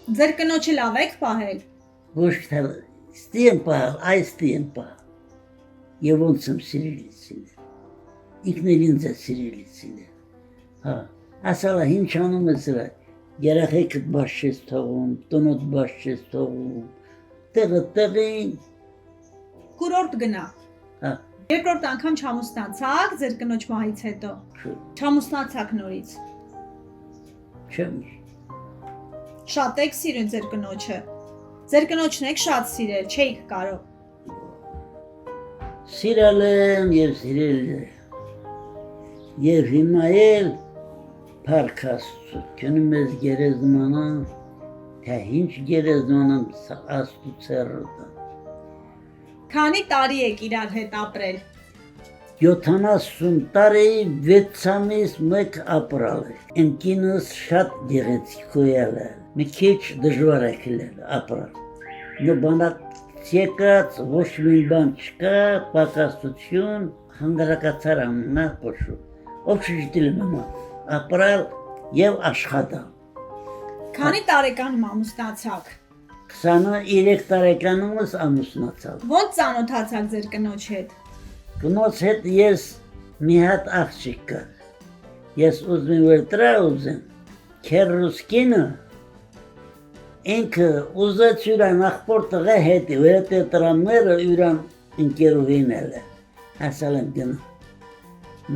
Ձեր կնոջը լավ եք պահել։ Ոչ թե ստիեմ պահել, այս ստիեմ պահել։ Եվ ոնց եմ սիրելիցին է։ Ինքն էլ ինձ է սիրելիցին է։ Հա, ասալա ինչ անում ես սրա, երեխեքդ բաց չես թողում, տնոտ բաց չես թողում, տեղը տեղին։ Կուրորտ գնա։ Հա, Երկրորդ անգամ չամուսնացաք ձեր կնոջ մահից հետո։ Չամուսնացաք նորից։ չեմ։ Շատ եք սիրում ձեր կնոջը։ Ձեր կնոջն եք շատ սիրել, չէիք կարող։ Սիրել եմ և սիրել եմ։ Եվ հիմա էլ փառք Աստծո, քնում ես գերեզմանան, թե ինչ գերեզմանան Աստծո ցերոտը։ Քանի տարի եք իրար հետ ապրել։ 70 տարի 6 ամիս մեկ ապրալ է։ Ընկինս շատ գեղեցիկ եղել է։ Մի քիչ դժվար է քիլել ապրալ։ Նո բանակ եկած ոչ մի բան չկա, պակասություն, հանգրակացար ամնա փոշու։ Ով չգիտել եմ ապրալ եւ աշխատալ։ Քանի տարեկանում ամուսնացաք։ 23 տարեկանումս ամուսնացալ։ Ոնց ծանոթացաք ձեր կնոջ հետ։ Կնոջ հետ ես մի հատ աղջիկ կար։ Ես ուզում եմ դրա ուզեմ։ Քերուսկինը ինքը ուզեց յուրան աղբոր տղա հետի, որտե տրամները յուրան ընկերուհին էլ է։ Ասալ եմ գնա։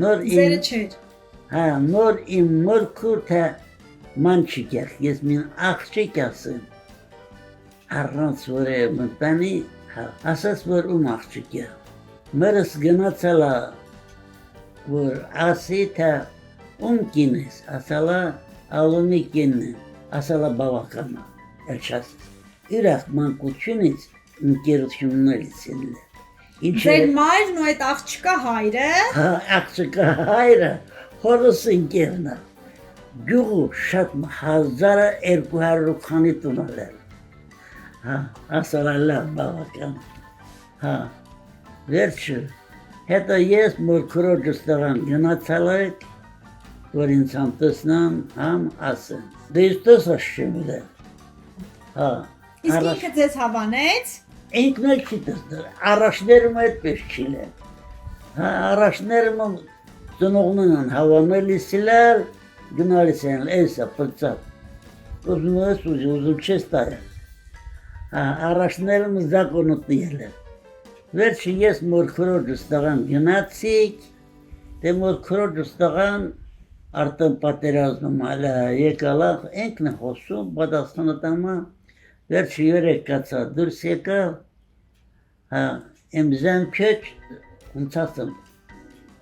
Նոր Ձերը չէր։ Հա, նոր իմ մորքուր թե մանչիկ եղ, ես մին աղջիկ ասեմ։ Առանց որ է մտանի, ասաց որ աղջիկ է։ Մերս գնացալա, որ ասի թե կին ես, ասալա ալունի կինն է, ասալա բավականա, էլչաս։ Ուրախ մանկությունից ընկերություններից են է։ Ձեր մայրն ու այդ աղջկա հայրը։ Հա, աղջկա հայրը, հորս ընկերն է։ Գյուղու շատ 1200 քանի տունել է։ Հա, ասալա լավ բավական։ Հա, վերջը, հետո ես մոր քրոջս տղան գնացալ եք, որ ինձ համ տեսնան, համ ասեն։ Դե ես տեսած չեմ իրել։ Հա, Իսկ ինքը ձեզ հավանեց։ ինքն էլ չի տեսնել, առաջներում այդպես չիլել։ Հա, առաջներում ծնողներն են հավանելի սիլել, գնալիս են, էսա պրծավ։ Ուզում ես ուզում չես տայել։ Հա, առաջներում զակոնոտնի ելել։ Վերջը ես մոր քրոջս տղան գնացիք, դե մոր քրոջս տղան արդեն պատերազմում ալա եկալախ, ինքն է խոսում, պատասխանը տամա, վերջը 3 կացա դուրս եկավ, հա, իմ զամքեչ, ոնց ասեմ,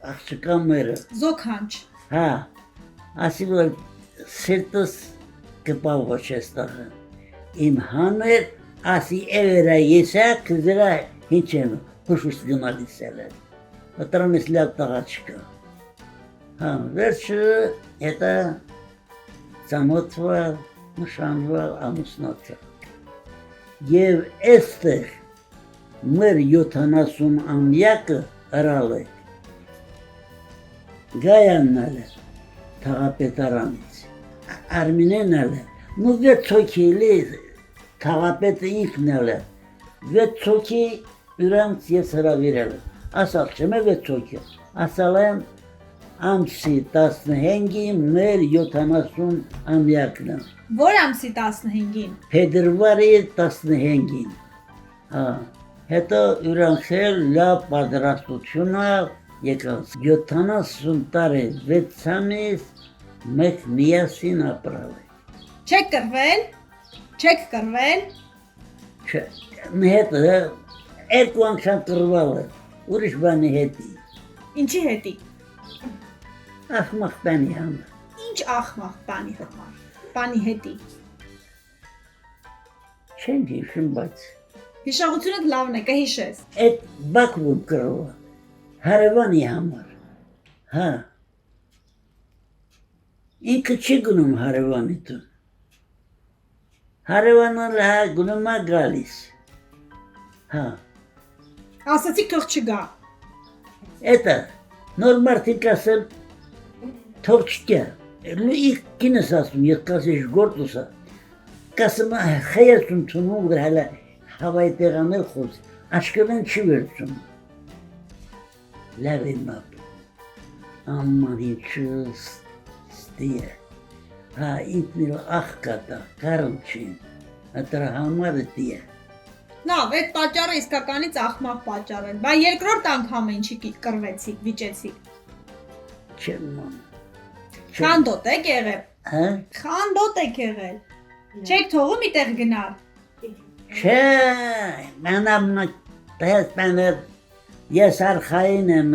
աղջկա մերը։ Զոքանչ։ Հա, ասի որ սիրտս կպավ ոչ ես տղան, իմ հաներ, ասի էվերա եսա, կզրա ինչ եմ, հուշուս գնալիս էլ է, վտրամիս լավ տղա չկա։ Հա, վերջը հետա ծանոթվալ, նշանվալ, ամուսնացալ։ Եվ էստեղ մեր 70 ամյակը հրալ է, Գայանն էլ է, թաղապետարանից, Արմինեն էլ է, նու 6 հոգի էլի, թաղապետը ինքն էլ է, 6 հոգի իրանց ես հրավիրել եմ, ասալ չեմ է 6 հոգի, ասալ եմ ամսի 15-ին մեր 70 ամյակն է։ Որ ամսի 15-ին։ Փետրվարի 15-ին։ Հա, հետո իրանց էլ լավ պատրաստությունը եկավ 70 տարի 6 ամիս մեկ միասին ապրալ է։ Չեք կռվել։ Չեք կռվել։ Չէ, հետը երկու անգամ կռվել է, ուրիշ բանի հետի։ Ինչի հետի։ Ախմախ բանի համար։ Ինչ ախմախ բանի համար։ Բանի հետի։ Չեմ հիշում, բայց Հիշողությունդ լավն է, կհիշես։ այդ Բաքվում կռվել, հարևանի համար, հա։ Ինքը չի գնում հարևանի տուն։ Հարևանը հա գնում է գալիս, հա։ Ասացի թող չգա։ Էտա, նոր մարդիկ ասեմ, թող չկա, լույք կինս ասում, ես կասեշ գործ ուսա, կասում խայացում թունում գրհալա հավայի տեղանել խոց, աշկվեն չի վերցում։ Լավ եմ ապ, ամման ինչս ստի է, հա ինքնիլ աղ կատա, կարմ չին, ատրա համարը տի է։ Լավ, այդ պատճառը իսկականից աղմաղ պատճառ էր, բա երկրորդ անգամ ինչի կռվեցիք, վիճեցիք։ Չեմ ման։ Խանդոտ եք եղել։ Հա? Խանդոտ եք եղել։ Չեք թողում իտեղ գնալ։ Չէ, mənամնա տես բաներ ես արխային եմ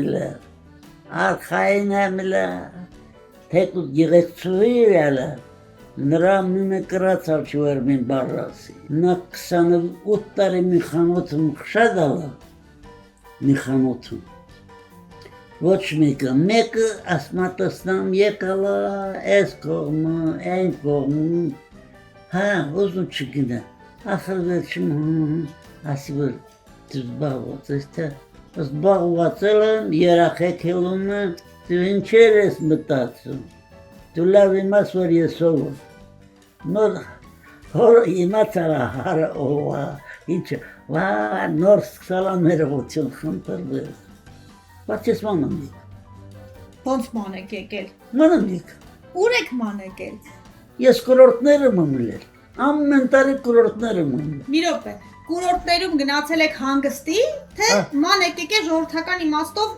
թեկուտ գեղեցուի ելը, նրա մինը կրացալ չուեր մին բարասի։ Նա 28 տարի մի խանոթում խշադալը, մի խանոթում։ Ոչ մեկը ասմատասնամ եկալա, ես կողմը, այն կողմը, հա, ոզում չգնա, ախր վերջում, ասի որ զբաղված ես թե, զբաղվածել եմ, երախեք հելում եմ, դու ինչեր ես մտածում, դու լավ իմաց որ ես ով եմ, նոր հոր իմացալ հարը ովա, ինչը, վա, նոր սկսալա ներողություն խնդրվես, բայց ես մանամ եք։ Ոնց ման եք եկել։ Մանամ եք։ Ուր եք ման եկել։ Ես կուրորտներ եմ ըմլել, ամեն տարի կուրորտներ եմ ըմլել։ Մի րոպե, կուրորտներում գնացել եք հանգստի, թե ման եք եկել ժողովրդական իմաստով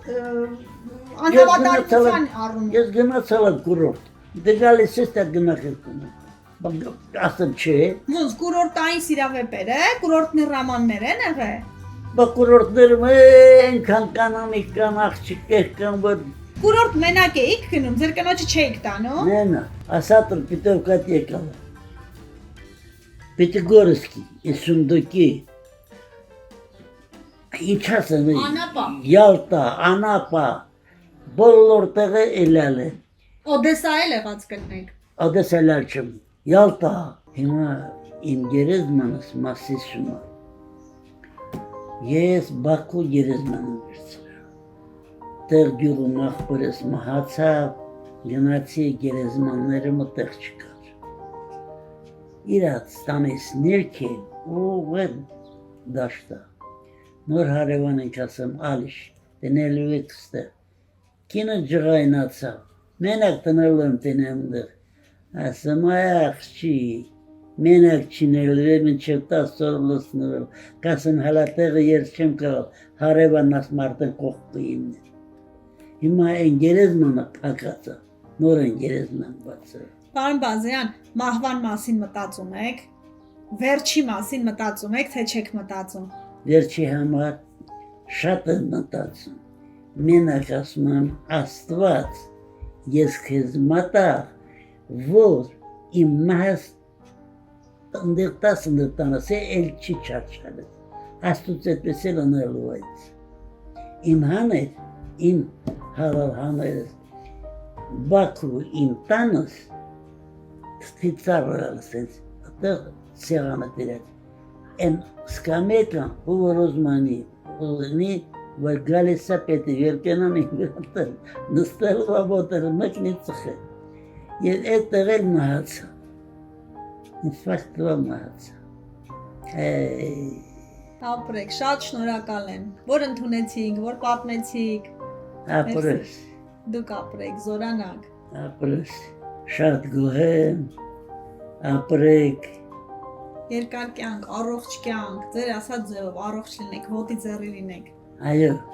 անհավատարմության առումով։ Ես գնացել եմ կուրորտ, դե գալիս ես թե գնախելքում եմ, ասեմ չէ։ Ոնց կուրորտային սիրավեպեր է, կուրորտներ ռամաններ են եղել։ Բա կուրորտներում այնքան կանանիկ կան, աղջիկներ կան, որ Կուրորտ մենակ էիք գնում, ձեր կնոջը չէիք տանում։ նենա, ասատր Պիտովկատ եկալ է, Պիտիգորսկի, Իսունդոկի, ինչ ասեմ, Անապա։ Յալտա, Անապա, բոլոր տեղը էլալ է, Օդեսա էլ եղած կնեք։ ադեսալար չմ, Յալտա, հիմա իմ գերեզմանս մասիսում է, ես Բաքու գերեզմանը վերցրել, տեղ գյուղում աղբորես մահացավ, գնացի գերեզմանները մտեղ չկար, իրաց տանես ներքել ու վետ դաշտա, նոր հարևան ենք ասեմ ալիշ, տնելու եք ստեղ, կինը ջղայնացավ, մենակ տնելու եմ տնեմ դեղ, ասեմ այ աղջի, մենակ չինելու եմ ինչև 10 օր լսնվել, կասեմ հալա տեղը երդ չեմ կրալ, հարևան ասմարտեն կողքը իմն է, հիմա այն գերեզմանը պակացա, նոր այն գերեզման բացը։ Պարոն Բազյան, մահվան մասին մտածում եք, վերջի մասին մտածում եք, թե չեք մտածում։ Վերջի համար շատ եմ մտածում, մենակ ասում եմ Աստված, ես քեզ մատաղ, որ իմ մահս ընդեղ 10 տանս է էլ չի չարչալը, Աստուծ այդպես էլ անելու այդ, իմ հաներ, իմ հավալ հաներս, Բաքու իմ տանս, Ստիծարը սենց, այդեղ սեղանը դիրած, են սկամեկան ու ռոզմանի, ուզնի, որ գալիս է պետի վերկենան իմ վերատել, նստել վաբոտել, մեկնի ծխել, և այդտեղ էլ մահացա, ինֆարկտվա մահացա, Ապրեք, շատ շնորհակալ եմ, որ ընդունեցիք, որ պատմեցիք։ ապրես, Դուք ապրեք, զորանաք։ ապրես, շատ գոհեմ, ապրեք, Երկար կյանք, առողջ կյանք, ձեր ասած ձևով առողջ լինեք, հոտի ձեռի լինեք։ այո,